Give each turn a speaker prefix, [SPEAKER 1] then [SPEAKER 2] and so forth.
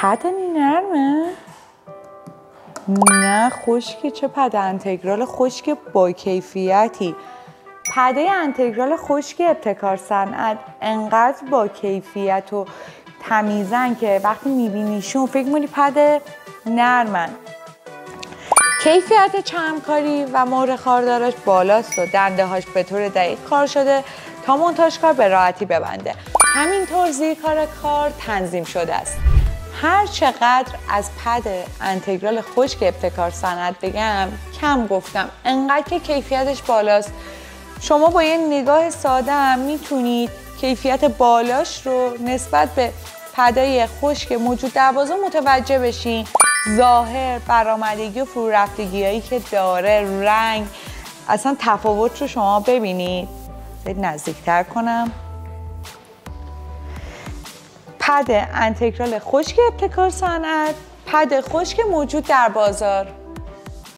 [SPEAKER 1] پد نرمه؟ نه خشکی، چه پد انتگرال خشک با کیفیتی. پده انتگرال خشک ابتکار صنعت انقدر با کیفیت و تمیزن که وقتی میبینیشون فکر می‌کنی پد نرمن. کیفیت چرمکاری و مهر خاردارش بالاست و دنده هاش به طور دقیق کار شده تا مونتاژکار به راحتی ببنده. همینطور زیرکار کار تنظیم شده است. هر چقدر از پد انتگرال خشک ابتکار صنعت بگم کم گفتم، انقدر که کیفیتش بالاست. شما با یه نگاه ساده هم میتونید کیفیت بالاش رو نسبت به پدای خشک موجود در بازار متوجه بشین. ظاهر، برآمدگی و فرو رفتگی‌هایی که داره، رنگ، اصلا تفاوت رو شما ببینید. برید نزدیکتر کنم. پد انتگرال خشک ابتکار صنعت، پد خشک موجود در بازار.